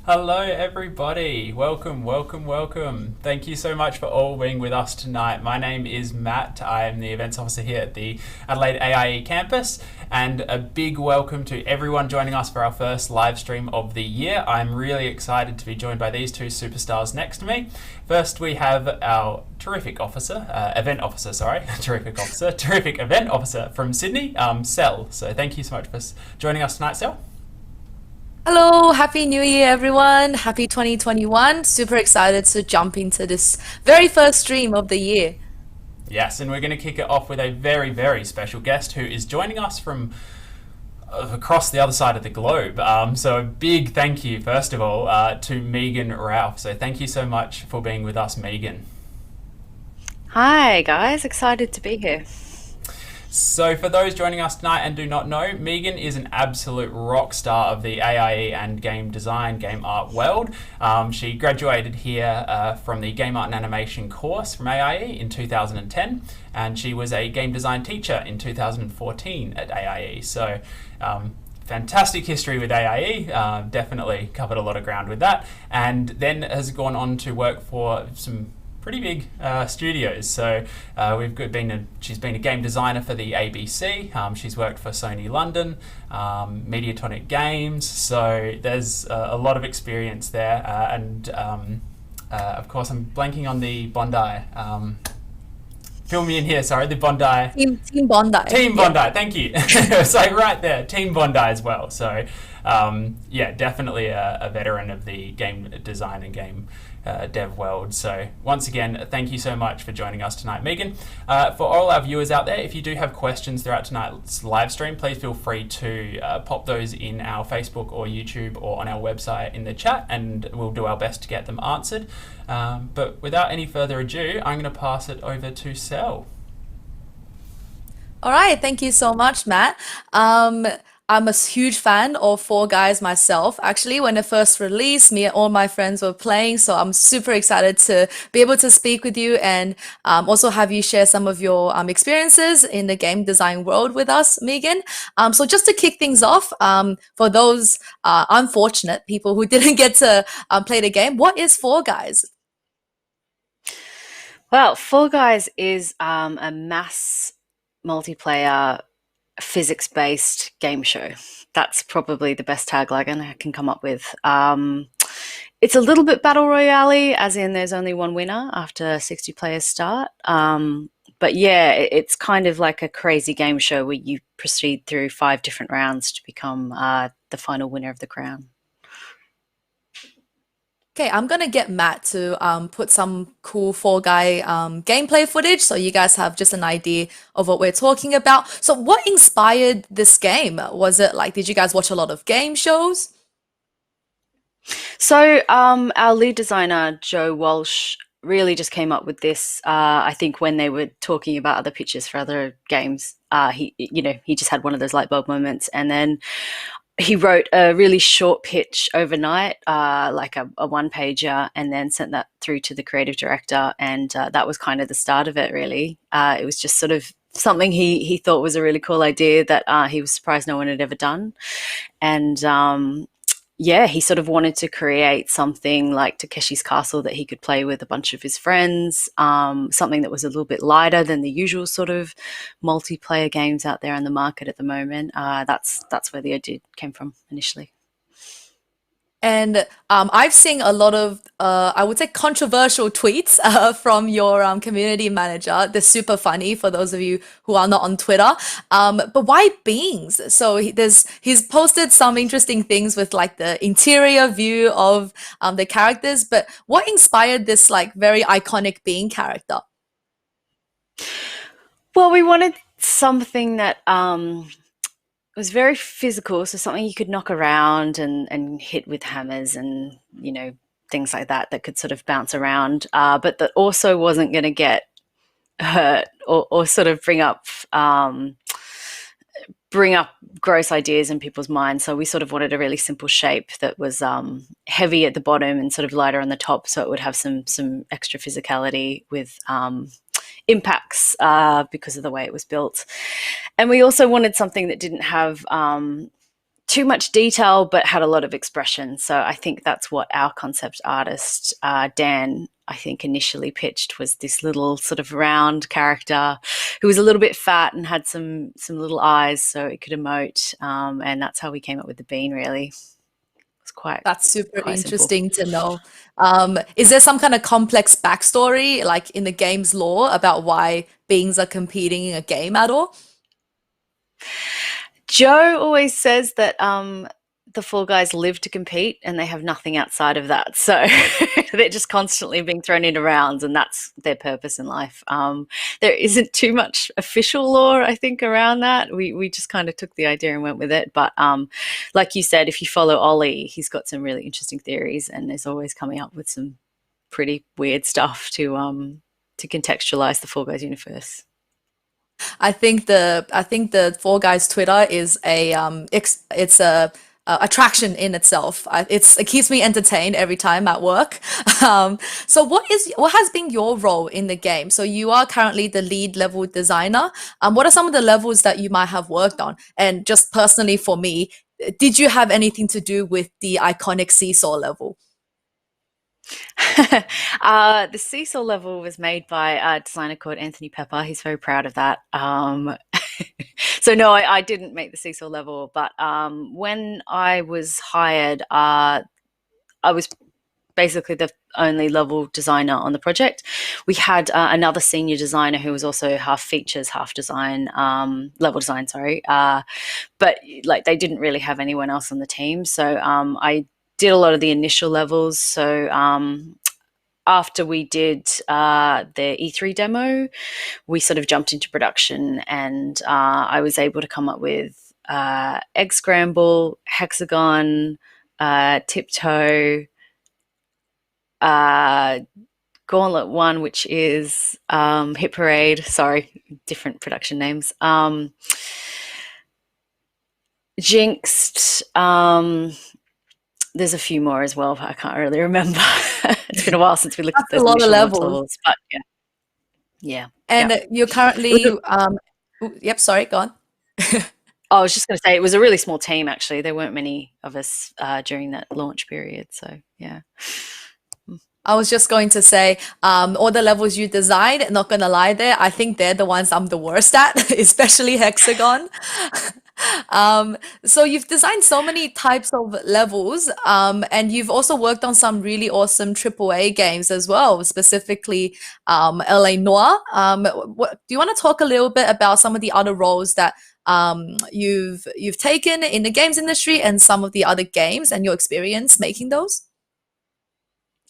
Hello, everybody. Welcome, welcome, welcome. Thank you so much for all being with us tonight. My name is Matt. I am the events officer here at the Adelaide AIE campus, and a big welcome to everyone joining us for our first live stream of the year. I'm really excited to be joined by these two superstars next to me. First, we have our terrific event officer, terrific event officer from Sydney, Sel. So thank you so much for joining us tonight, Sel. Hello, Happy New Year, everyone. Happy 2021. Super excited to jump into this very first stream of the year. Yes, and we're going to kick it off with a very, very special guest who is joining us from across the other side of the globe. So a big thank you, first of all, to Megan Ralph. So thank you so much for being with us, Megan. Hi guys, excited to be here. So, for those joining us tonight and do not know, Megan is an absolute rock star of the AIE and game design, game art world. She graduated here from the Game Art and Animation course from AIE in 2010, and she was a game design teacher in 2014 at AIE. So, fantastic history with AIE, definitely covered a lot of ground with that, and then has gone on to work for some pretty big studios. So she's been a game designer for the ABC. She's worked for Sony London, Mediatonic Games. So there's a lot of experience there. And of course, I'm blanking on the Bondi. Fill me in here. Sorry, the Bondi. Team Bondi. Team Yeah. Bondi. Thank you. So right there, Team Bondi as well. So yeah, definitely a veteran of the game design and game dev world. So once again, thank you so much for joining us tonight, Megan. For all our viewers out there, if you do have questions throughout tonight's live stream, please feel free to pop those in our Facebook or YouTube or on our website in the chat, and we'll do our best to get them answered. But without any further ado, I'm going to pass it over to Sel. All right. Thank you so much, Matt. I'm a huge fan of Fall Guys myself. Actually, when it first released, me and all my friends were playing, so I'm super excited to be able to speak with you and also have you share some of your experiences in the game design world with us, Megan. So just to kick things off, for those unfortunate people who didn't get to play the game, what is Fall Guys? Well, Fall Guys is a mass multiplayer physics-based game show. That's probably the best tagline I can come up with. It's a little bit battle royale, as in there's only one winner after 60 players start. But yeah, it's kind of like a crazy game show where you proceed through 5 different rounds to become the final winner of the crown. Okay, I'm gonna get Matt to put some cool Fall Guy gameplay footage so you guys have just an idea of what we're talking about. So, what inspired this game? Was it like, did you guys watch a lot of game shows? So our lead designer, Joe Walsh, really just came up with this. I think when they were talking about other pitches for other games, he just had one of those light bulb moments, and then he wrote a really short pitch overnight, like a one pager, and then sent that through to the creative director, and that was kind of the start of it. Really, it was just sort of something he thought was a really cool idea that he was surprised no one had ever done, and yeah, he sort of wanted to create something like Takeshi's Castle that he could play with a bunch of his friends, something that was a little bit lighter than the usual sort of multiplayer games out there on the market at the moment. That's where the idea came from initially. And I've seen a lot of, I would say, controversial tweets from your community manager. They're super funny for those of you who are not on Twitter. But why beings? So he's posted some interesting things with like the interior view of the characters. But what inspired this like very iconic being character? Well, we wanted something that was very physical, so something you could knock around and hit with hammers and, things like that that could sort of bounce around, but that also wasn't going to get hurt or sort of bring up gross ideas in people's minds. So we sort of wanted a really simple shape that was heavy at the bottom and sort of lighter on the top, so it would have some extra physicality with impacts because of the way it was built. And we also wanted something that didn't have too much detail, but had a lot of expression. So I think that's what our concept artist, Dan, I think initially pitched, was this little sort of round character who was a little bit fat and had some little eyes so it could emote. And that's how we came up with the bean, really. It's That's super quite simple. interesting to know. Is there some kind of complex backstory, like in the game's lore, about why beings are competing in a game at all? Joe always says that the Fall Guys live to compete and they have nothing outside of that. So they're just constantly being thrown into rounds, and that's their purpose in life. There isn't too much official lore, I think, around that. We just kind of took the idea and went with it. But like you said, if you follow Ollie, he's got some really interesting theories and is always coming up with some pretty weird stuff to contextualize the Fall Guys universe. I think the Four Guys Twitter is it's a attraction in itself. It keeps me entertained every time at work. So what has been your role in the game? So you are currently the lead level designer. What are some of the levels that you might have worked on? And just personally for me, did you have anything to do with the iconic seesaw level? The seesaw level was made by a designer called Anthony Pepper. He's very proud of that. So no, I didn't make the seesaw level, but when I was hired, I was basically the only level designer on the project. We had another senior designer who was also half features, half design, level design, sorry. But like they didn't really have anyone else on the team. So I did a lot of the initial levels. So after we did the E3 demo, we sort of jumped into production, and I was able to come up with Egg Scramble, Hexagon, Tiptoe, Gauntlet 1, which is Hit Parade. Sorry, different production names. Jinxed. There's a few more as well, but I can't really remember. It's been a while since we looked at That's a those lot of initial launch levels. levels, but yeah, yeah, yeah. And you're It was currently, yep, sorry, go on. I was just going to say it was a really small team. Actually, there weren't many of us during that launch period. So yeah. I was just going to say, all the levels you designed, not gonna lie there, I think they're the ones I'm the worst at, especially Hexagon. So you've designed so many types of levels, and you've also worked on some really awesome AAA games as well, specifically LA Noir. Do you want to talk a little bit about some of the other roles that you've taken in the games industry and some of the other games and your experience making those?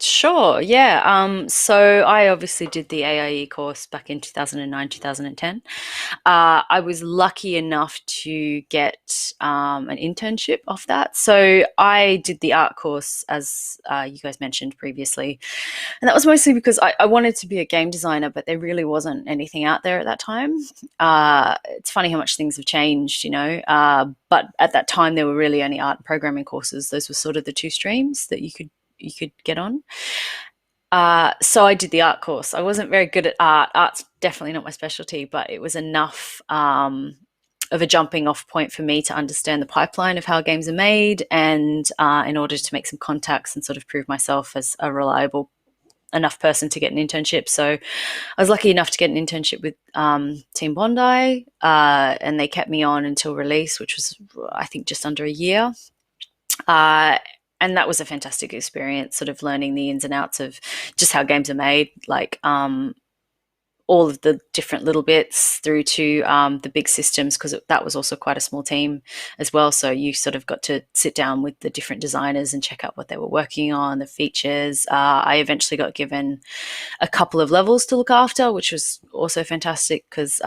Sure, yeah. So I obviously did the AIE course back in 2009, 2010. I was lucky enough to get an internship off that. So I did the art course, as you guys mentioned previously. And that was mostly because I wanted to be a game designer, but there really wasn't anything out there at that time. It's funny how much things have changed, you know. But at that time, there were really only art and programming courses. Those were sort of the two streams that you could get on. So I did the art course. I wasn't very good at art. Art's definitely not my specialty, but it was enough of a jumping off point for me to understand the pipeline of how games are made, and in order to make some contacts and sort of prove myself as a reliable enough person to get an internship. So I was lucky enough to get an internship with Team Bondi, and they kept me on until release, which was, I think, just under a year. And that was a fantastic experience, sort of learning the ins and outs of just how games are made, like all of the different little bits through to the big systems, because that was also quite a small team as well. So you sort of got to sit down with the different designers and check out what they were working on, the features. I eventually got given a couple of levels to look after, which was also fantastic because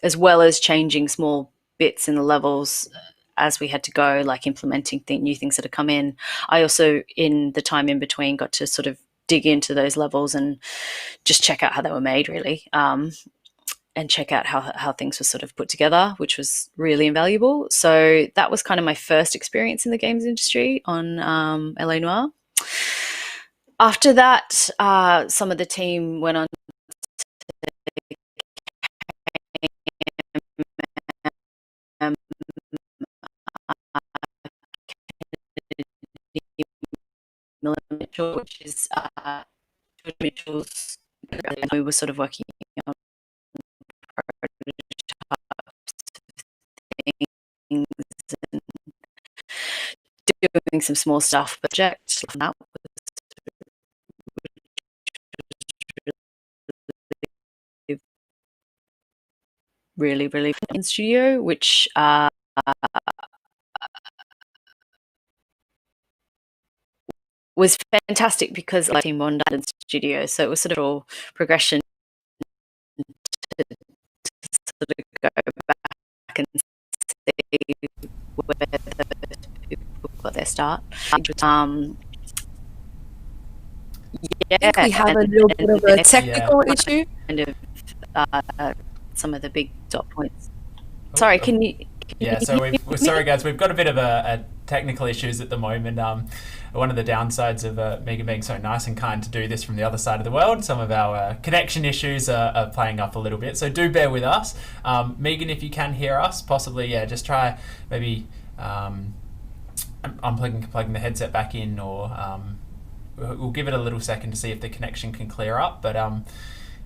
as well as changing small bits in the levels as we had to go, like implementing new things that had come in, I also, in the time in between, got to sort of dig into those levels and just check out how they were made, really, and check out how things were sort of put together, which was really invaluable. So that was kind of my first experience in the games industry on LA Noir. After that, some of the team went on which is George Mitchell's. We were sort of working on things and doing some small stuff, but project that was really in studio, which was fantastic because like Team Bondi and studio, so it was sort of all progression to sort of go back and see where the people got their start. I think we have a little bit of a technical issue. Kind of some of the big dot points. Sorry, can you? Yeah, so we're sorry guys, we've got a bit of a technical issues at the moment. One of the downsides of Megan being so nice and kind to do this from the other side of the world, some of our connection issues are playing up a little bit, so do bear with us. Megan, if you can hear us, possibly, yeah, just try maybe plugging the headset back in, or we'll give it a little second to see if the connection can clear up, but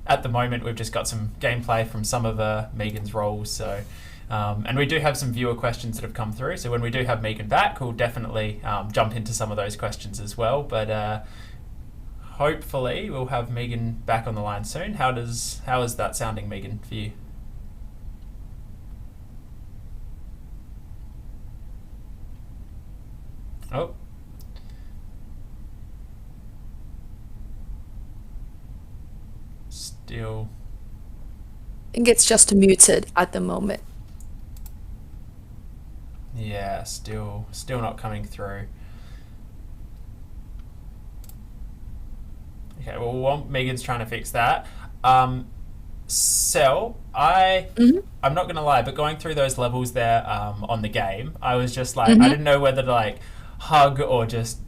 at the moment we've just got some gameplay from some of Megan's roles, so and we do have some viewer questions that have come through, so when we do have Megan back, we'll definitely jump into some of those questions as well, but hopefully we'll have Megan back on the line soon. How is that sounding, Megan, for you? Oh. Still. I think it's just muted at the moment. Yeah, still not coming through. Okay, well, while Megan's trying to fix that, Cell, I'm not gonna lie, but going through those levels there on the game, I was just like, I didn't know whether to like hug or just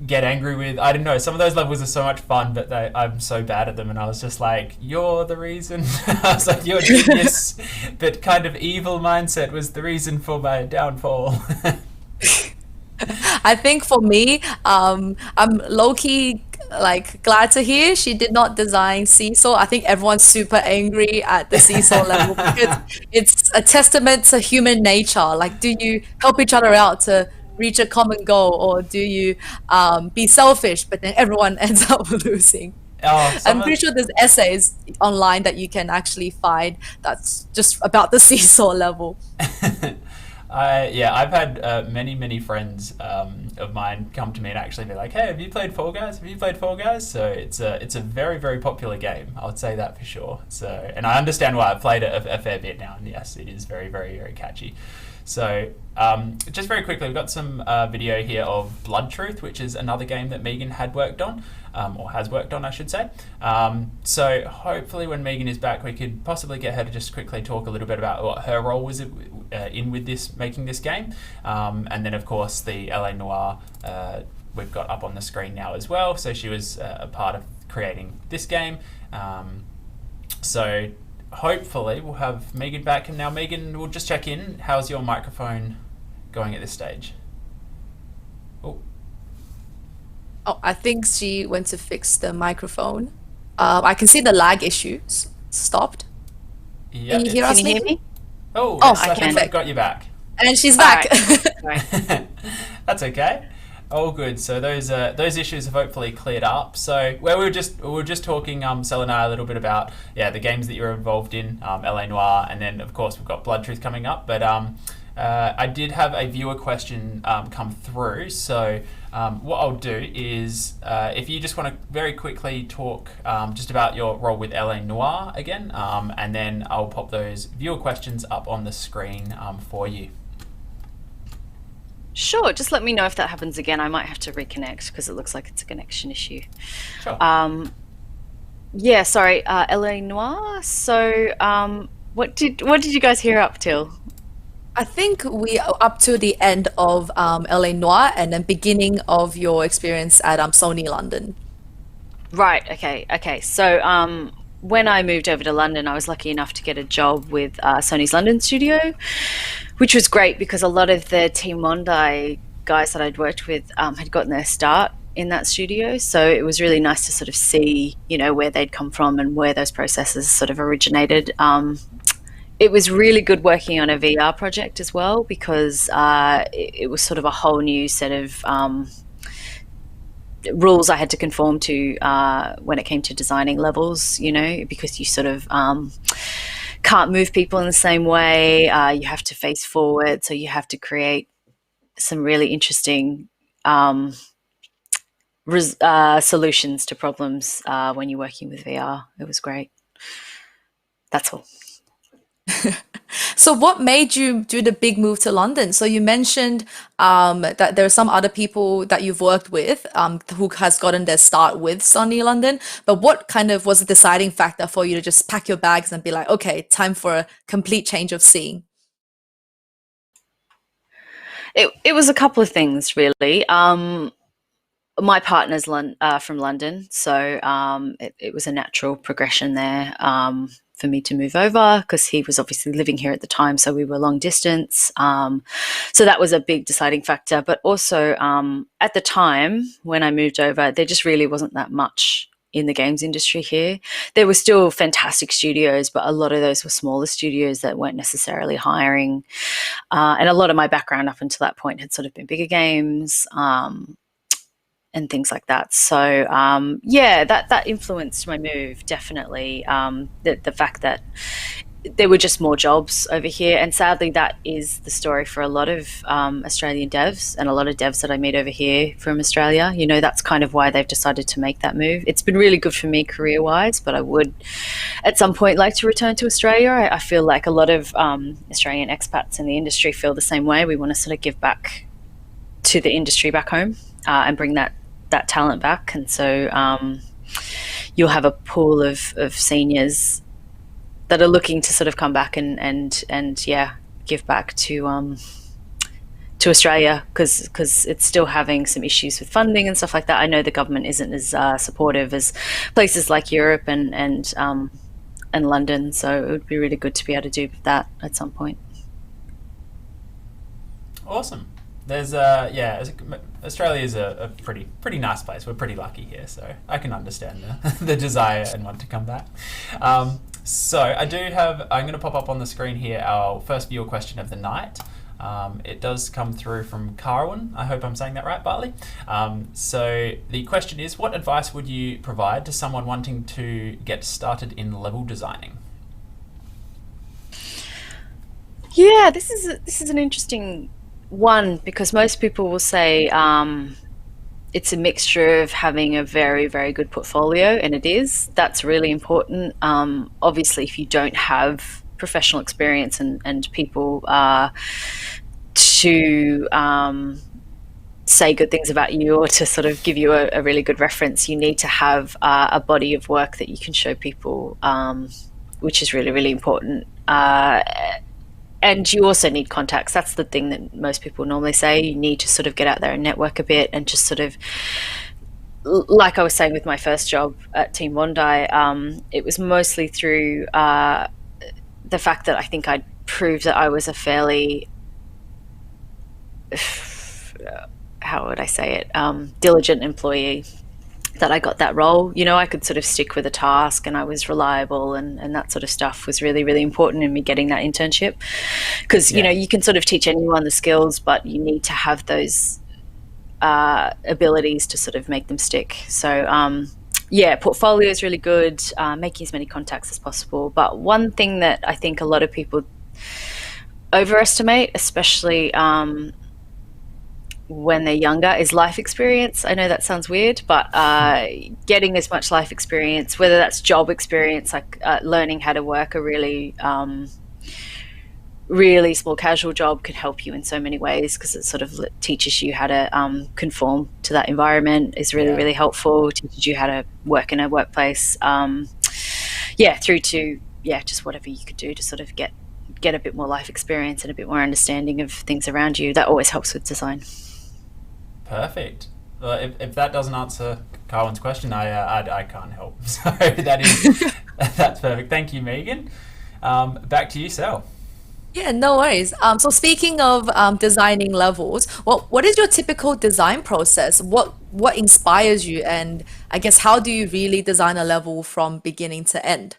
get angry with. I don't know. Some of those levels are so much fun, but I'm so bad at them, and I was just like, "You're the reason." I was like, "Your genius, but kind of evil mindset was the reason for my downfall." I think for me, I'm low-key like glad to hear she did not design Seesaw. I think everyone's super angry at the Seesaw level because it's a testament to human nature. Like, do you help each other out to reach a common goal, or do you be selfish, but then everyone ends up losing? I'm pretty sure there's essays online that you can actually find that's just about the Seesaw level. I've had many friends of mine come to me and actually be like, "Hey, have you played Fall Guys? Have you played Fall Guys?" So it's a very popular game. I would say that for sure. So, and I understand why. I've played it a fair bit now, and yes, it is very catchy. So just very quickly, we've got some video here of Blood Truth, which is another game that Megan had worked on, or has worked on, I should say. So hopefully when Megan is back, we could possibly get her to just quickly talk a little bit about what her role was in with making this game. And then, of course, the LA Noire we've got up on the screen now as well. So she was a part of creating this game. So hopefully we'll have Megan back. And now, Megan, we'll just check in. How's your microphone going at this stage? Oh, I think she went to fix the microphone. I can see the lag issues stopped. Yeah, can you hear us? Can you hear me? Oh, yes, I think can. I've got you back. And she's back. Right. That's okay. All good. So those issues have hopefully cleared up. So we were just talking, Sel and I, a little bit about the games that you're involved in, LA Noire, and then of course we've got Blood Truth coming up. But I did have a viewer question come through. So what I'll do is if you just want to very quickly talk just about your role with LA Noire again, and then I'll pop those viewer questions up on the screen for you. Sure, just let me know if that happens again. I might have to reconnect because it looks like it's a connection issue. Sure. Yeah, sorry, LA Noire. So, what did you guys hear up till? I think we are up to the end of LA Noire and then beginning of your experience at Sony London. Right. Okay. So, when I moved over to London, I was lucky enough to get a job with Sony's London studio, which was great because a lot of the Team Bondi guys that I'd worked with had gotten their start in that studio. So it was really nice to sort of see, where they'd come from and where those processes sort of originated. It was really good working on a VR project as well, because it was sort of a whole new set of rules I had to conform to when it came to designing levels, because you sort of can't move people in the same way. You have to face forward, so you have to create some really interesting solutions to problems when you're working with VR. It was great. That's all. So what made you do the big move to London? So you mentioned that there are some other people that you've worked with who has gotten their start with Sony London, but what kind of was the deciding factor for you to just pack your bags and be like, okay, time for a complete change of scene? It was a couple of things, really. My partner's from London, so it was a natural progression there for me to move over, because he was obviously living here at the time, so we were long distance. So that was a big deciding factor. But also at the time when I moved over, there just really wasn't that much in the games industry here. There were still fantastic studios, but a lot of those were smaller studios that weren't necessarily hiring. And a lot of my background up until that point had sort of been bigger games and things like that. So that influenced my move, definitely. The fact that there were just more jobs over here, and sadly that is the story for a lot of Australian devs and a lot of devs that I meet over here from Australia. That's kind of why they've decided to make that move. It's been really good for me career-wise, but I would at some point like to return to Australia. I feel like a lot of Australian expats in the industry feel the same way. We want to sort of give back to the industry back home and bring that talent back. And so you'll have a pool of seniors that are looking to sort of come back and give back to Australia, because it's still having some issues with funding and stuff like that. I know the government isn't as supportive as places like Europe and London, so it would be really good to be able to do that at some point. Awesome. There's Australia is a pretty nice place. We're pretty lucky here, so I can understand the desire and want to come back. So I'm going to pop up on the screen here our first viewer question of the night. It does come through from Carwin. I hope I'm saying that right, Bartley. So the question is, what advice would you provide to someone wanting to get started in level designing? Yeah, this is an interesting one, because most people will say it's a mixture of having a very, very good portfolio, and it is. That's really important. Obviously, if you don't have professional experience and people to say good things about you, or to sort of give you a really good reference, you need to have a body of work that you can show people, which is really, really important. And you also need contacts. That's the thing that most people normally say. You need to sort of get out there and network a bit, and just sort of, like I was saying with my first job at Team Bondi, it was mostly through the fact that I think I'd proved that I was a fairly, how would I say it, diligent employee, that I got that role. I could sort of stick with a task, and I was reliable, and that sort of stuff was really, really important in me getting that internship, because you can sort of teach anyone the skills, but you need to have those abilities to sort of make them stick. So portfolio is really good, making as many contacts as possible. But one thing that I think a lot of people overestimate, especially when they're younger, is life experience. I know that sounds weird, but getting as much life experience, whether that's job experience, like learning how to work a really small casual job, can help you in so many ways, because it sort of teaches you how to conform to that environment, is really, really helpful. It teaches you how to work in a workplace, through to just whatever you could do to sort of get a bit more life experience and a bit more understanding of things around you. That always helps with design. Perfect. Well, if that doesn't answer Carwin's question, I can't help. So that's perfect. Thank you, Megan. Back to you, Sal. Yeah, no worries. So speaking of designing levels, what is your typical design process? What inspires you, and I guess how do you really design a level from beginning to end?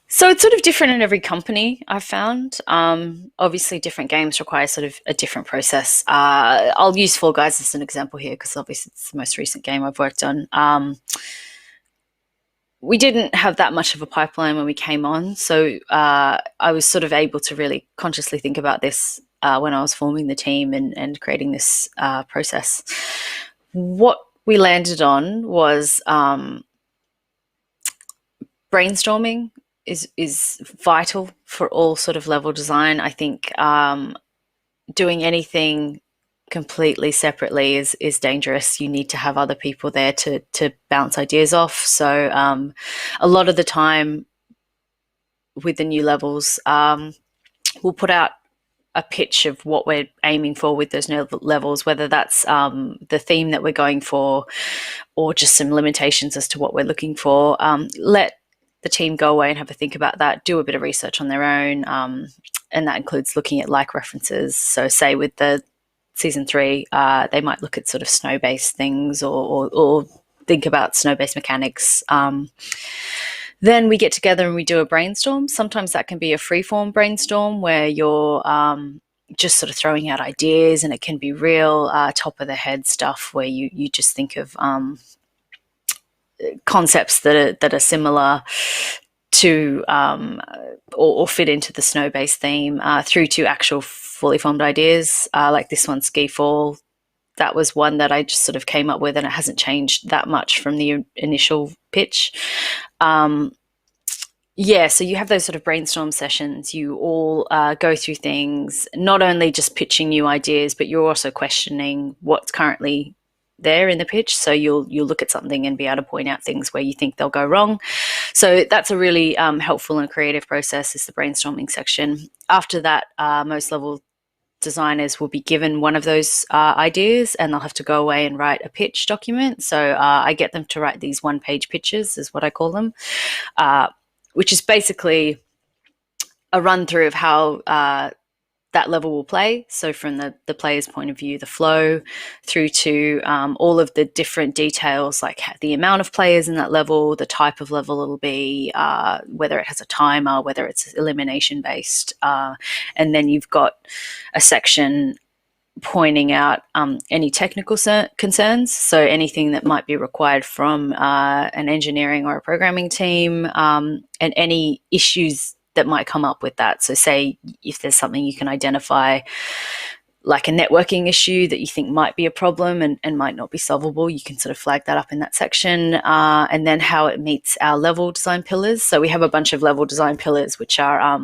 So it's sort of different in every company, I've found. Obviously, different games require sort of a different process. I'll use Fall Guys as an example here because obviously it's the most recent game I've worked on. We didn't have that much of a pipeline when we came on, so I was sort of able to really consciously think about this when I was forming the team and creating this process. What we landed on was brainstorming is vital for all sort of level design. I think doing anything completely separately is dangerous. You need to have other people there to bounce ideas off. So a lot of the time with the new levels, we'll put out a pitch of what we're aiming for with those new levels, whether that's the theme that we're going for or just some limitations as to what we're looking for. Let the team go away and have a think about that, do a bit of research on their own, and that includes looking at like references. So say with the season 3, they might look at sort of snow-based things or think about snow-based mechanics. Then we get together and we do a brainstorm. Sometimes that can be a free-form brainstorm where you're just sort of throwing out ideas, and it can be real top-of-the-head stuff where you just think of concepts that are similar to or fit into the snow-based theme, through to actual fully formed ideas, like this one, Ski Fall. That was one that I just sort of came up with, and it hasn't changed that much from the initial pitch. Yeah, so you have those sort of brainstorm sessions. You all go through things, not only just pitching new ideas, but you're also questioning what's currently there in the pitch. So you'll look at something and be able to point out things where you think they'll go wrong. So that's a really helpful and creative process, is the brainstorming section. After that, most level designers will be given one of those ideas, and they'll have to go away and write a pitch document. So I get them to write these one-page pitches, is what I call them, which is basically a run through of how that level will play. So from the player's point of view, the flow, through to all of the different details, like the amount of players in that level, the type of level it'll be, whether it has a timer, whether it's elimination based. And then you've got a section pointing out any technical concerns, so anything that might be required from an engineering or a programming team, and any issues that might come up with that. So say if there's something you can identify, like a networking issue that you think might be a problem and might not be solvable, you can sort of flag that up in that section. And then how it meets our level design pillars. So we have a bunch of level design pillars, which are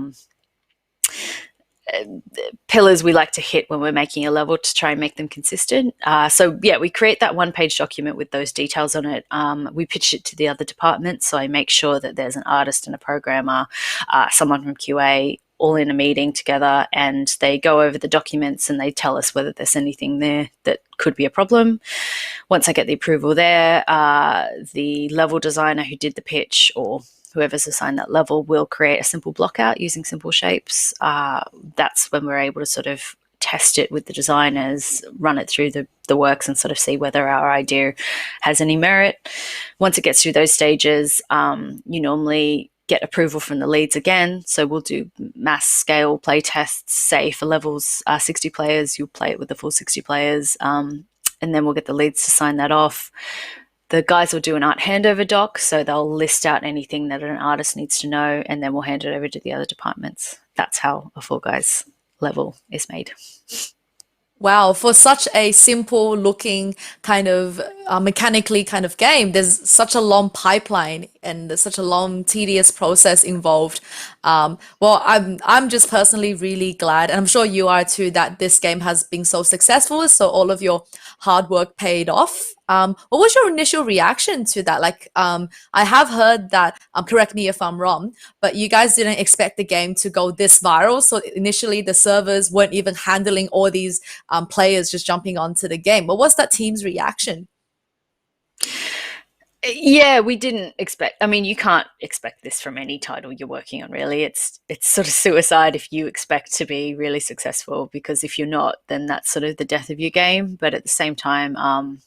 pillars we like to hit when we're making a level to try and make them consistent. So yeah, we create that one-page document with those details on it. We pitch it to the other departments, so I make sure that there's an artist and a programmer, someone from QA, all in a meeting together, and they go over the documents and they tell us whether there's anything there that could be a problem. Once I get the approval there, the level designer who did the pitch, or whoever's assigned that level, will create a simple block out using simple shapes. That's when we're able to sort of test it with the designers, run it through the works and sort of see whether our idea has any merit. Once it gets through those stages, you normally get approval from the leads again. So we'll do mass scale play tests. Say for levels 60 players, you'll play it with the full 60 players, and then we'll get the leads to sign that off. The guys will do an art handover doc, so they'll list out anything that an artist needs to know, and then we'll hand it over to the other departments. That's how a Fall Guys level is made. Wow, for such a simple looking kind of mechanically kind of game, there's such a long pipeline and there's such a long, tedious process involved. Well, I'm just personally really glad, and I'm sure you are too, that this game has been so successful. So all of your hard work paid off. What was your initial reaction to that? Like, I have heard that, correct me if I'm wrong, but you guys didn't expect the game to go this viral. So initially the servers weren't even handling all these players just jumping onto the game. What was that team's reaction? Yeah, we didn't expect. I mean, you can't expect this from any title you're working on, really. It's sort of suicide if you expect to be really successful, because if you're not, then that's sort of the death of your game. But at the same time,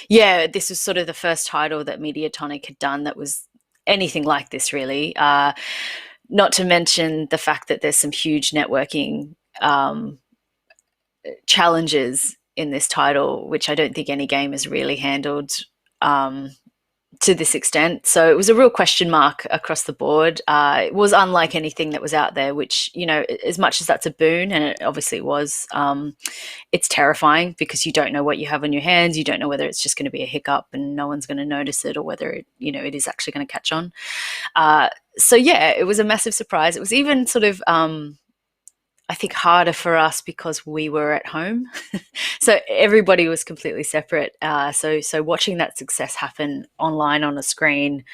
yeah, this was sort of the first title that Mediatonic had done that was anything like this, really. Not to mention the fact that there's some huge networking challenges in this title, which I don't think any game has really handled to this extent. So it was a real question mark across the board. It was unlike anything that was out there, which, you know, as much as that's a boon, and it obviously was, it's terrifying because you don't know what you have on your hands. You don't know whether it's just going to be a hiccup and no one's going to notice it, or whether it, you know, it is actually going to catch on. So yeah, it was a massive surprise. It was even sort of, I think, harder for us because we were at home. So everybody was completely separate. So watching that success happen online on a screen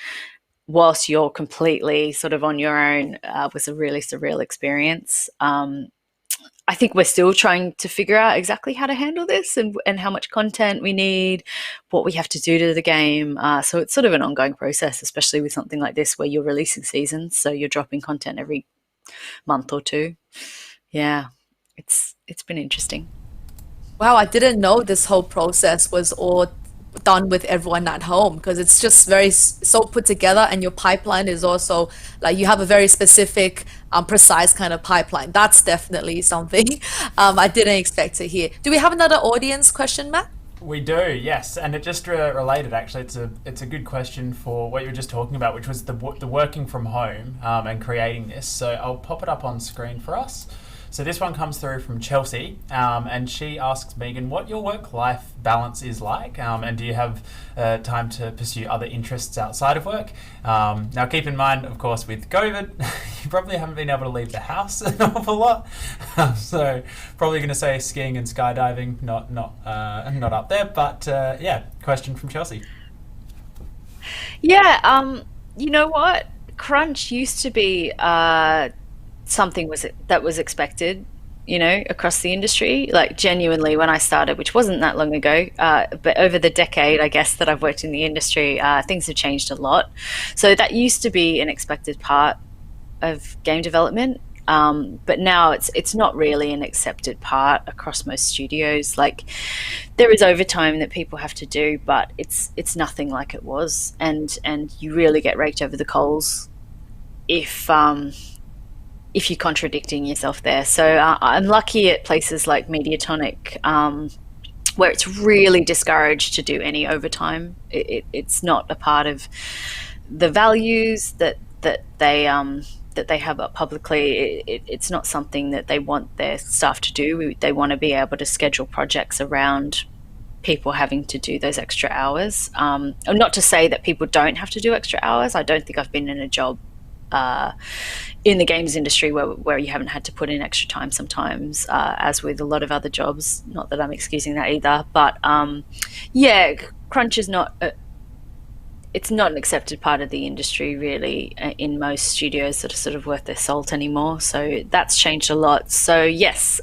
whilst you're completely sort of on your own was a really surreal experience. I think we're still trying to figure out exactly how to handle this, and how much content we need, what we have to do to the game. So it's sort of an ongoing process, especially with something like this where you're releasing seasons. So you're dropping content every month or two. Yeah, it's been interesting. Wow, I didn't know this whole process was all done with everyone at home, because it's just very so put together, and your pipeline is also like you have a very specific, precise kind of pipeline. That's definitely something I didn't expect to hear. Do we have another audience question, Matt? We do, yes, and it just related. Actually, it's a good question for what you were just talking about, which was the working from home and creating this. So I'll pop it up on screen for us. So this one comes through from Chelsea, and she asks Megan what your work-life balance is like, and do you have time to pursue other interests outside of work? Now, keep in mind, of course, with COVID, you probably haven't been able to leave the house an awful lot, so probably going to say skiing and skydiving, not up there. But yeah, question from Chelsea. Yeah, you know what? Crunch used to be something was that was expected, you know, across the industry. Like genuinely, when I started, which wasn't that long ago, but over the decade, I guess, that I've worked in the industry, things have changed a lot. So that used to be an expected part of game development. But now it's not really an accepted part across most studios. Like there is overtime that people have to do, but it's nothing like it was, and you really get raked over the coals if you're contradicting yourself there. So I'm lucky at places like Mediatonic, where it's really discouraged to do any overtime. It's not a part of the values that they have up publicly. It's not something that they want their staff to do. They want to be able to schedule projects around people having to do those extra hours. Not to say that people don't have to do extra hours. I don't think I've been in a job in the games industry where you haven't had to put in extra time sometimes, as with a lot of other jobs. Not that I'm excusing that either, but yeah, crunch is not it's not an accepted part of the industry, really, in most studios that are sort of worth their salt anymore. So that's changed a lot. So yes,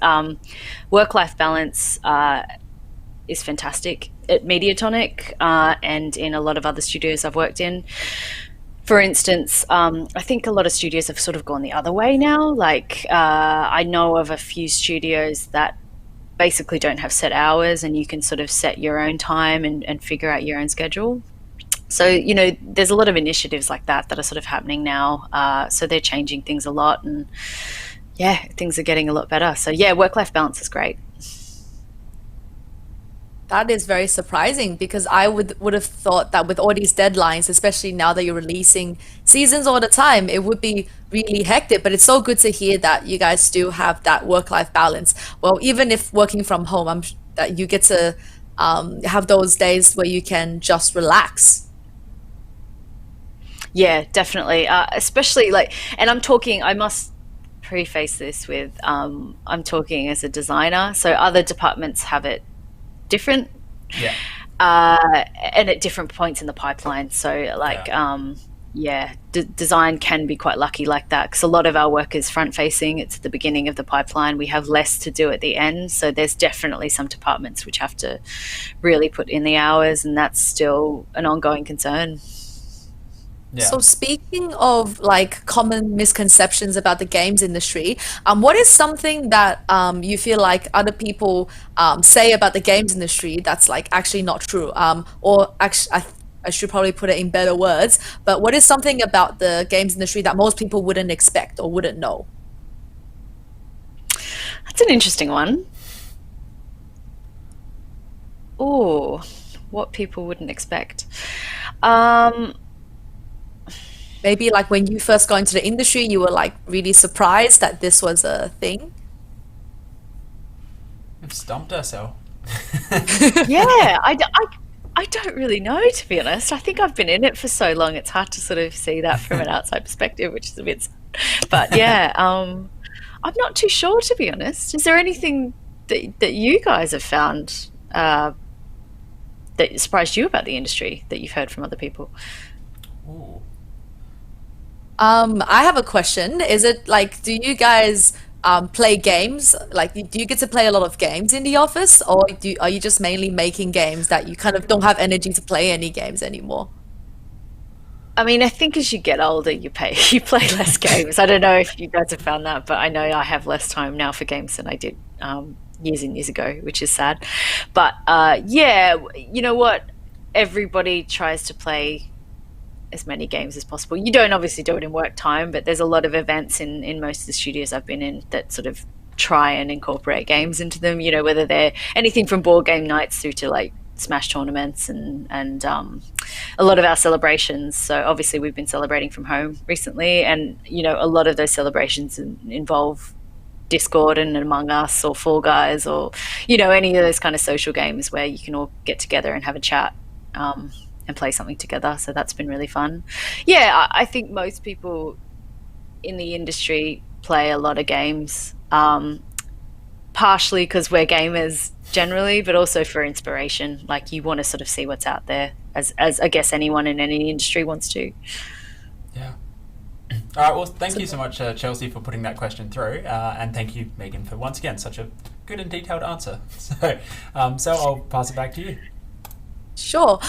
work-life balance is fantastic at Mediatonic, and in a lot of other studios I've worked in. For instance, I think a lot of studios have sort of gone the other way now. Like I know of a few studios that basically don't have set hours, and you can sort of set your own time and figure out your own schedule. So, you know, there's a lot of initiatives like that are sort of happening now. So they're changing things a lot, and yeah, things are getting a lot better. So yeah, work-life balance is great. That is very surprising, because I would have thought that with all these deadlines, especially now that you're releasing seasons all the time, it would be really hectic. But it's so good to hear that you guys do have that work-life balance. Well, even if working from home, that you get to have those days where you can just relax. Yeah, definitely. Especially like, and I'm talking, I must preface this with, I'm talking as a designer. So other departments have it different, Yeah. and at different points in the pipeline. So like, Yeah. yeah, design can be quite lucky like that because a lot of our work is front facing. It's at the beginning of the pipeline. We have less to do at the end. So there's definitely some departments which have to really put in the hours, and that's still an ongoing concern. Yeah. So speaking of like common misconceptions about the games industry, what is something that you feel like other people say about the games industry that's like actually not true? Or actually, I should probably put it in better words, but what is something about the games industry that most people wouldn't expect or wouldn't know? That's an interesting one. Oh, what people wouldn't expect. Um, Maybe like when you first got into the industry, you were like really surprised that this was a thing. We've stumped ourselves. yeah, I don't really know, to be honest. I think I've been in it for so long, it's hard to sort of see that from an outside perspective, which is a bit sad. But yeah, I'm not too sure, to be honest. Is there anything that you guys have found that surprised you about the industry that you've heard from other people? Ooh. I have a question. Is it like, do you guys play games? Like, do you get to play a lot of games in the office, or are you just mainly making games that you kind of don't have energy to play any games anymore? I mean, I think as you get older, you play less games. I don't know if you guys have found that, but I know I have less time now for games than I did years and years ago, which is sad. But yeah, you know what? Everybody tries to play as many games as possible. You don't obviously do it in work time, but there's a lot of events in most of the studios I've been in that sort of try and incorporate games into them. You know, whether they're anything from board game nights through to like Smash tournaments and a lot of our celebrations. So obviously we've been celebrating from home recently, and you know a lot of those celebrations involve Discord and Among Us or Fall Guys or you know any of those kind of social games where you can all get together and have a chat. Um, and play something together. So that's been really fun. Yeah, I think most people in the industry play a lot of games, partially because we're gamers generally, but also for inspiration. Like you want to sort of see what's out there, as I guess anyone in any industry wants to. Yeah. All right. Well, thank So you so much, Chelsea, for putting that question through, and thank you, Megan, for once again such a good and detailed answer. So I'll pass it back to you. sure.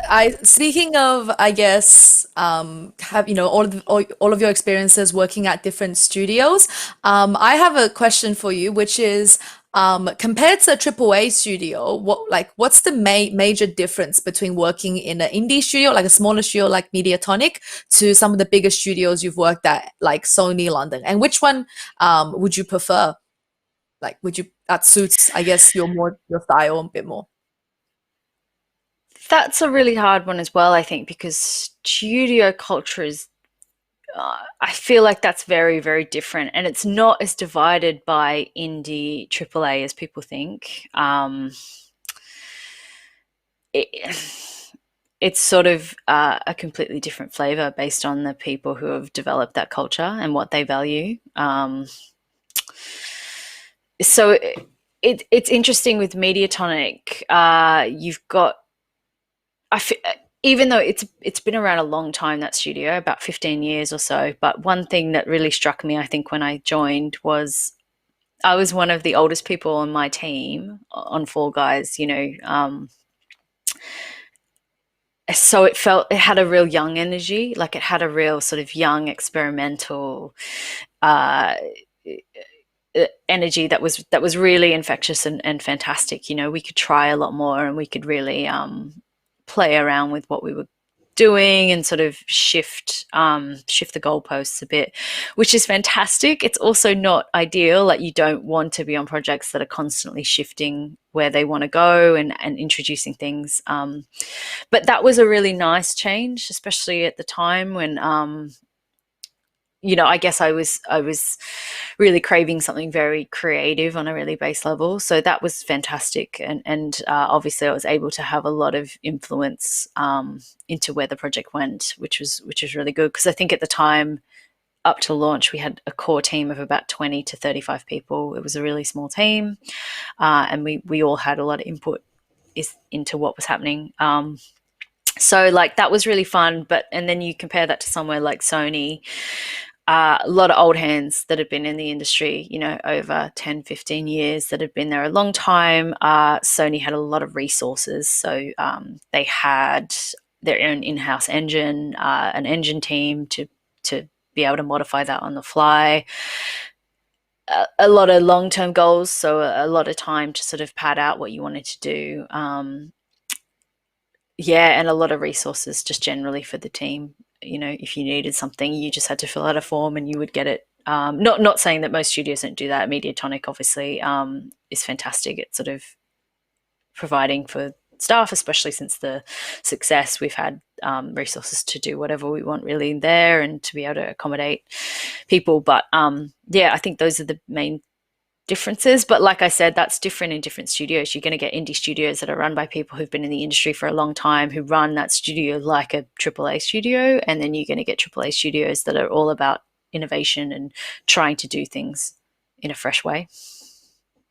I speaking of, I guess, have all of your experiences working at different studios. I have a question for you, which is, compared to a AAA studio, what's the major difference between working in an indie studio, like a smaller studio like Mediatonic, to some of the bigger studios you've worked at, like Sony London, and which one would you prefer? Like, would you that suits, I guess, your style a bit more? That's a really hard one as well, I think, because studio culture is. I feel like that's very, very different, and it's not as divided by indie AAA as people think. It, it's sort of a completely different flavor based on the people who have developed that culture and what they value. So it's interesting with Mediatonic. You've got I f- even though it's been around a long time, that studio, about 15 years or so. But one thing that really struck me, I think, when I joined was I was one of the oldest people on my team on Fall Guys. So it had a real young energy, like it had a real sort of young experimental uh, energy that was really infectious and fantastic. You know, we could try a lot more and we could really play around with what we were doing and sort of shift the goalposts a bit, which is fantastic. It's also not ideal. Like you don't want to be on projects that are constantly shifting where they want to go and introducing things. But that was a really nice change, especially at the time when I guess I was really craving something very creative on a really base level. So that was fantastic, and obviously I was able to have a lot of influence into where the project went, which was really good because I think at the time up to launch we had a core team of about 20 to 35 people. It was a really small team, and we all had a lot of input into what was happening. So like that was really fun. But and then you compare that to somewhere like Sony, a lot of old hands that have been in the industry, over 10, 15 years, that have been there a long time. Sony had a lot of resources. So they had their own in-house engine, an engine team to be able to modify that on the fly. A lot of long-term goals, so a lot of time to sort of pad out what you wanted to do. Yeah, and a lot of resources just generally for the team. If you needed something, you just had to fill out a form and you would get it. Not saying that most studios don't do that. Mediatonic obviously is fantastic at sort of providing for staff, especially since the success. We've had resources to do whatever we want really in there and to be able to accommodate people. But yeah, I think those are the main differences. But like I said, that's different in different studios. You're going to get indie studios that are run by people who've been in the industry for a long time, who run that studio like a AAA studio. And then you're going to get AAA studios that are all about innovation and trying to do things in a fresh way.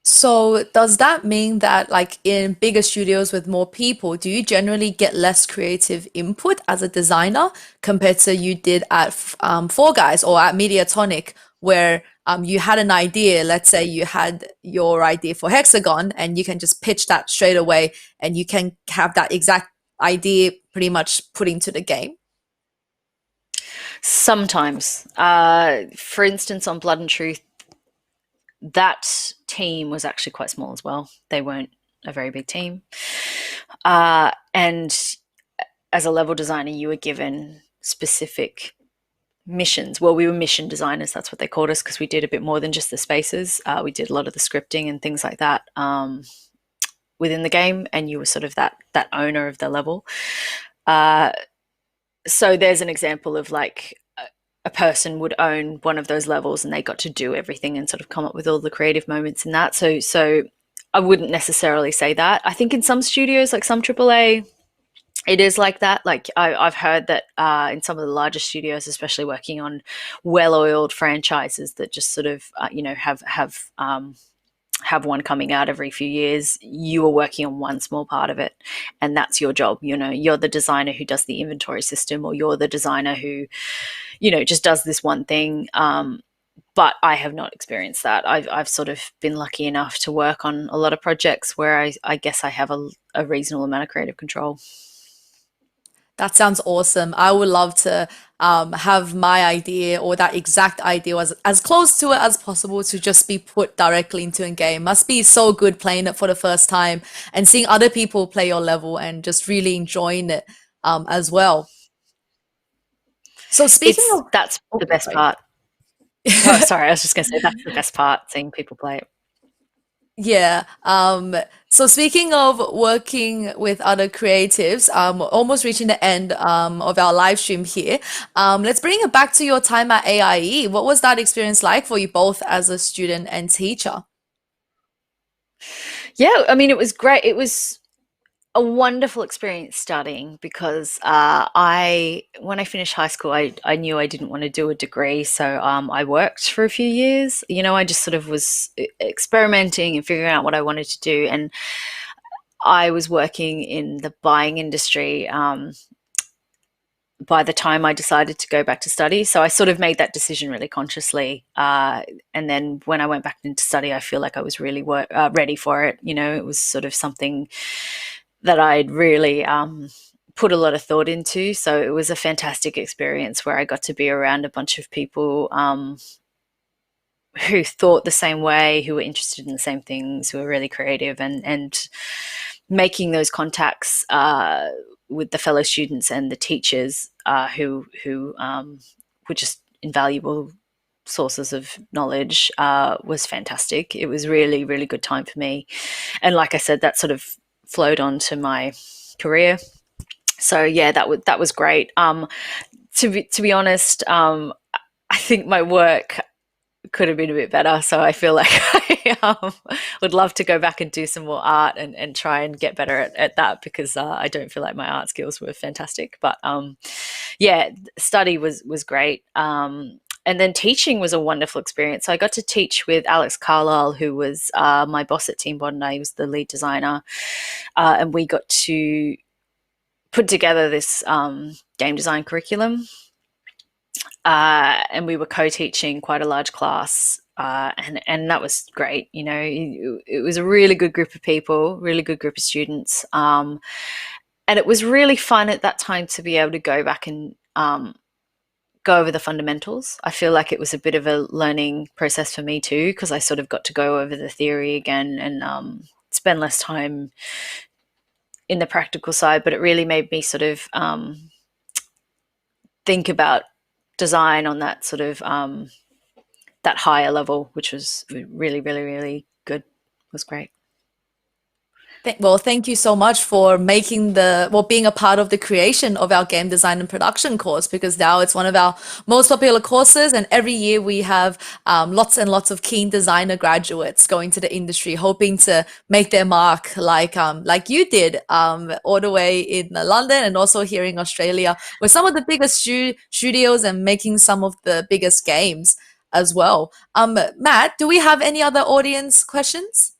So does that mean that like in bigger studios with more people, do you generally get less creative input as a designer compared to you did at Four Guys or at Mediatonic, where you had an idea, let's say you had your idea for Hexagon and you can just pitch that straight away and you can have that exact idea pretty much put into the game? Sometimes. For instance, on Blood and Truth, that team was actually quite small as well. They weren't a very big team. And as a level designer, you were given specific missions. Well, we were mission designers. That's what they called us, because we did a bit more than just the spaces. We did a lot of the scripting and things like that within the game, and you were sort of that owner of the level. So there's an example of like a person would own one of those levels and they got to do everything and sort of come up with all the creative moments in that. So I wouldn't necessarily say that. I think in some studios, like some AAA, it is like that. Like I've heard that in some of the larger studios, especially working on well-oiled franchises that just sort of have one coming out every few years, you are working on one small part of it, and that's your job. You're the designer who does the inventory system, or you're the designer who just does this one thing. But I have not experienced that. I've sort of been lucky enough to work on a lot of projects where I guess I have a reasonable amount of creative control. That sounds awesome. I would love to have my idea or that exact idea as close to it as possible to just be put directly into a game. Must be so good playing it for the first time and seeing other people play your level and just really enjoying it as well. So speaking of, That's oh, the best sorry. part. Oh, sorry, I was just going to say that's the best part, seeing people play it. Yeah. So speaking of working with other creatives, we're almost reaching the end of our live stream here. Let's bring it back to your time at AIE. What was that experience like for you both as a student and teacher? Yeah, I mean, it was great. It was a wonderful experience studying, because when I finished high school, I knew I didn't want to do a degree, so I worked for a few years. I just sort of was experimenting and figuring out what I wanted to do, and I was working in the buying industry by the time I decided to go back to study. So I sort of made that decision really consciously. And then when I went back into study, I feel like I was really ready for it. It was sort of something that I'd really put a lot of thought into. So it was a fantastic experience where I got to be around a bunch of people who thought the same way, who were interested in the same things, who were really creative, and making those contacts with the fellow students and the teachers who were just invaluable sources of knowledge was fantastic. It was really, really good time for me. And like I said, that sort of flowed on to my career. So yeah, that was great. To be honest, I think my work could have been a bit better. So I feel like I would love to go back and do some more art and try and get better at that, because I don't feel like my art skills were fantastic. But yeah, study was great. And then teaching was a wonderful experience. So I got to teach with Alex Carlisle, who was my boss at Team Bondi. He was the lead designer. And we got to put together this game design curriculum, and we were co-teaching quite a large class, and that was great. You know, it was a really good group of people, really good group of students, and it was really fun at that time to be able to go back and go over the fundamentals. I feel like it was a bit of a learning process for me too, because I sort of got to go over the theory again and spend less time in the practical side, but it really made me sort of think about design on that sort of that higher level, which was really, really, really good. It was great. Well, thank you so much for making being a part of the creation of our game design and production course, because now it's one of our most popular courses. And every year we have lots and lots of keen designer graduates going to the industry, hoping to make their mark like you did, all the way in London and also here in Australia with some of the biggest studios and making some of the biggest games as well. Matt, do we have any other audience questions?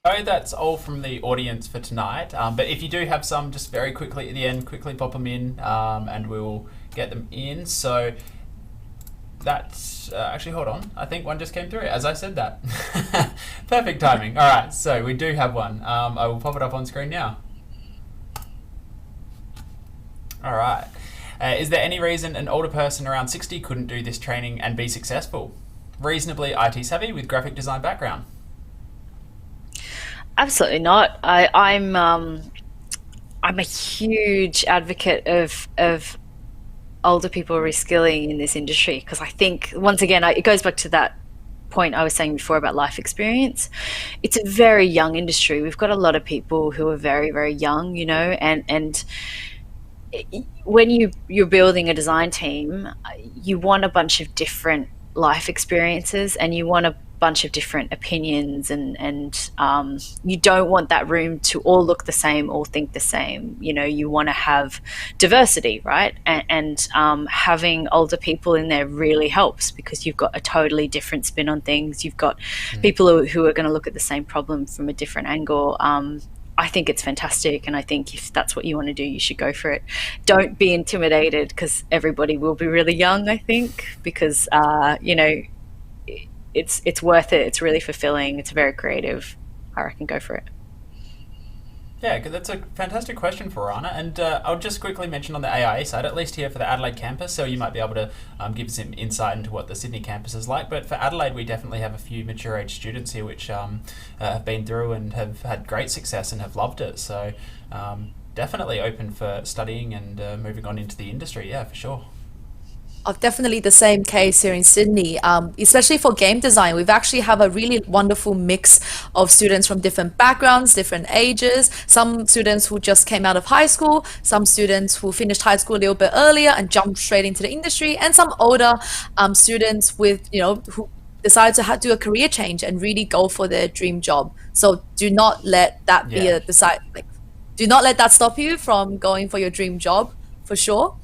So that's all from the audience for tonight. But if you do have some, just very quickly at the end, quickly pop them in, and we'll get them in. So that's actually, hold on. I think one just came through as I said that. Perfect timing. All right, so we do have one. I will pop it up on screen now. All right. Is there any reason an older person around 60 couldn't do this training and be successful? Reasonably IT savvy with graphic design background. Absolutely not. I'm a huge advocate of older people reskilling in this industry, because I think once again it goes back to that point I was saying before about life experience. It's a very young industry. We've got a lot of people who are very, very young, you know, and when you're building a design team, you want a bunch of different life experiences and you want a bunch of different opinions, and you don't want that room to all look the same, all think the same. You know, you want to have diversity, right? And having older people in there really helps, because you've got a totally different spin on things. You've got people who are going to look at the same problem from a different angle. I think it's fantastic, and I think if that's what you want to do, you should go for it. Don't be intimidated, because everybody will be really young, I think, because you know, it's worth it. It's really fulfilling. It's very creative. I reckon go for it. Yeah, that's a fantastic question for Rana. And I'll just quickly mention on the AIE side, at least here for the Adelaide campus, so you might be able to give some insight into what the Sydney campus is like. But for Adelaide, we definitely have a few mature age students here which have been through and have had great success and have loved it. So definitely open for studying and moving on into the industry. Yeah, for sure. Definitely the same case here in Sydney, especially for game design. We've actually have a really wonderful mix of students from different backgrounds, different ages. Some students who just came out of high school, some students who finished high school a little bit earlier and jumped straight into the industry, and some older students with, you know, who decide to do a career change and really go for their dream job. So do not let that be Yeah. do not let that stop you from going for your dream job, for sure.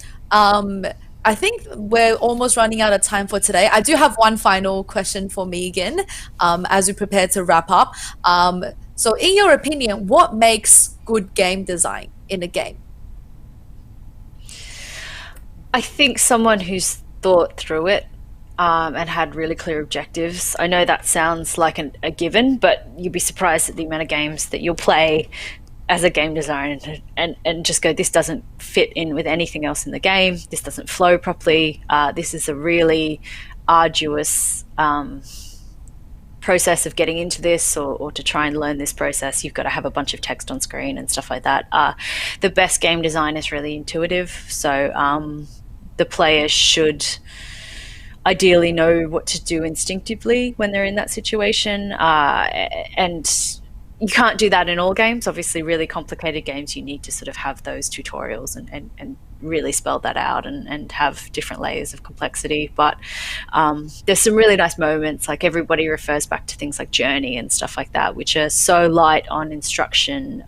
I think we're almost running out of time for today. I do have one final question for Megan, as we prepare to wrap up. So in your opinion, what makes good game design in a game? I think someone who's thought through it, and had really clear objectives. I know that sounds like a given, but you'd be surprised at the amount of games that you'll play as a game designer and just go, this doesn't fit in with anything else in the game. This doesn't flow properly. This is a really arduous process of getting into this, or to try and learn this process, you've got to have a bunch of text on screen and stuff like that. The best game design is really intuitive. So the players should ideally know what to do instinctively when they're in that situation. And you can't do that in all games. Obviously, really complicated games, you need to sort of have those tutorials and really spell that out and have different layers of complexity. But there's some really nice moments, like everybody refers back to things like Journey and stuff like that, which are so light on instruction.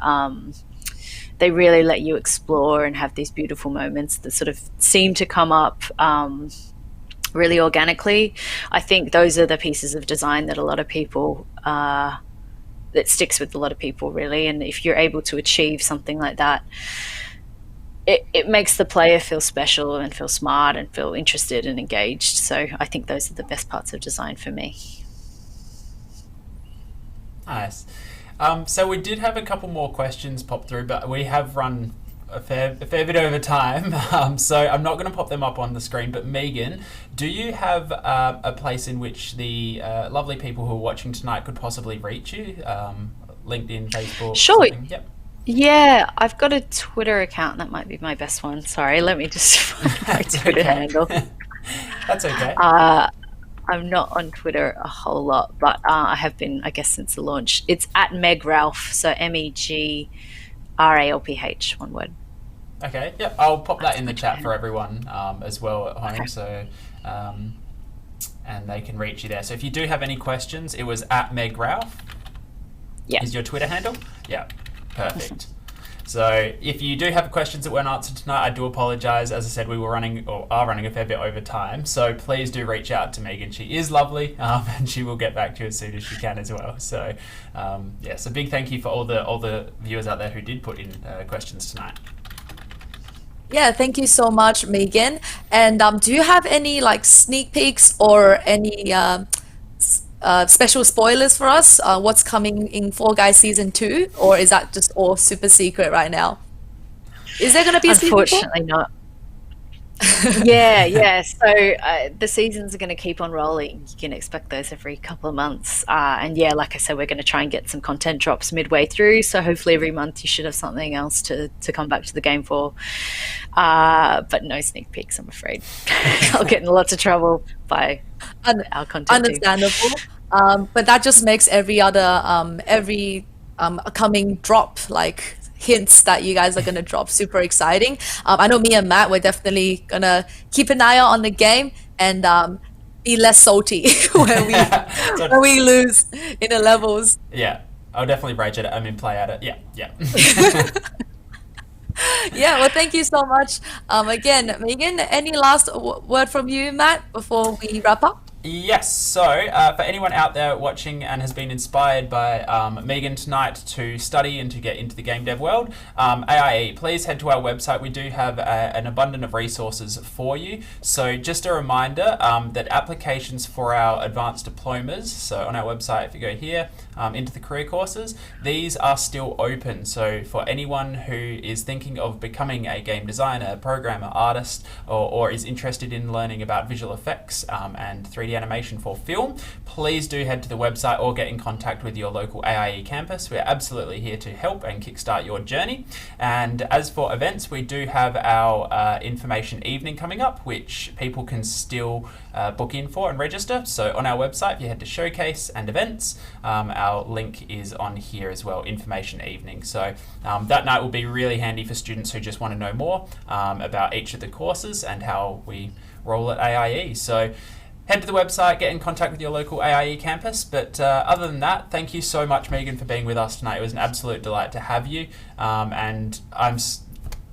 They really let you explore and have these beautiful moments that sort of seem to come up really organically. I think those are the pieces of design that a lot of people that sticks with a lot of people, really. And if you're able to achieve something like that, it makes the player feel special and feel smart and feel interested and engaged. So I think those are the best parts of design for me. Nice. So we did have a couple more questions pop through, but we have run a fair bit over time, so I'm not going to pop them up on the screen. But Megan, do you have a place in which the lovely people who are watching tonight could possibly reach you? LinkedIn, Facebook? Sure. Something? Yep. Yeah, I've got a Twitter account. That might be my best one. Sorry, let me just find my Twitter handle. That's okay. I'm not on Twitter a whole lot, but I have been, I guess, since the launch. It's at Meg Ralph, so MEGRALPH, one word. Okay, yep, I'll pop that in the chat for everyone as well at home, so and they can reach you there. So if you do have any questions, it was at Meg Ralph. Yeah. Is your Twitter handle? Yeah, perfect. So if you do have questions that weren't answered tonight, I do apologise. As I said, we were running or are running a fair bit over time. So please do reach out to Megan. She is lovely, and she will get back to you as soon as she can as well. So so big thank you for all the viewers out there who did put in questions tonight. Yeah, thank you so much, Megan. And do you have any like sneak peeks or any special spoilers for us? What's coming in Fall Guys Season 2? Or is that just all super secret right now? Is there going to be a season 4? Unfortunately not. Yeah. So the seasons are going to keep on rolling. You can expect those every couple of months. And yeah, like I said, we're going to try and get some content drops midway through. So hopefully every month you should have something else to come back to the game for. But no sneak peeks, I'm afraid. I'll get in lots of trouble by our content Understandable. But that just makes every coming drop like hints that you guys are going to drop super exciting. I know me and Matt, we're definitely going to keep an eye out on the game and be less salty when we lose in the levels. Yeah, I'll definitely rage at it. Play at it. Yeah. Yeah, well, thank you so much. Again, Megan, any last word from you, Matt, before we wrap up? Yes, so for anyone out there watching and has been inspired by Megan tonight to study and to get into the game dev world, AIE, please head to our website. We do have an abundance of resources for you. So just a reminder that applications for our advanced diplomas, so on our website, if you go here, into the career courses, these are still open. So for anyone who is thinking of becoming a game designer, programmer, artist, or is interested in learning about visual effects and 3D animation for film, please do head to the website or get in contact with your local AIE campus. We're absolutely here to help and kickstart your journey. And as for events, we do have our information evening coming up, which people can still book in for and register. So on our website, if you head to Showcase and Events, our link is on here as well, information evening. So that night will be really handy for students who just want to know more about each of the courses and how we roll at AIE. So head to the website, get in contact with your local AIE campus. But other than that, thank you so much, Megan, for being with us tonight. It was an absolute delight to have you. And I'm,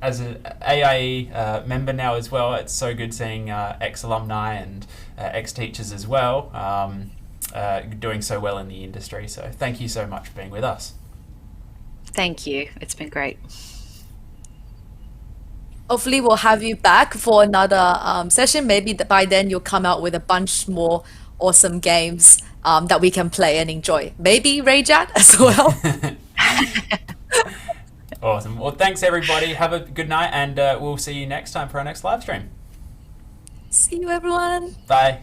as an AIE member now as well, it's so good seeing ex-alumni and ex-teachers as well doing so well in the industry. So thank you so much for being with us. Thank you. It's been great. Hopefully we'll have you back for another session. Maybe by then you'll come out with a bunch more awesome games that we can play and enjoy. Maybe rage at as well. Awesome. Well, thanks everybody. Have a good night, and we'll see you next time for our next live stream. See you, everyone. Bye.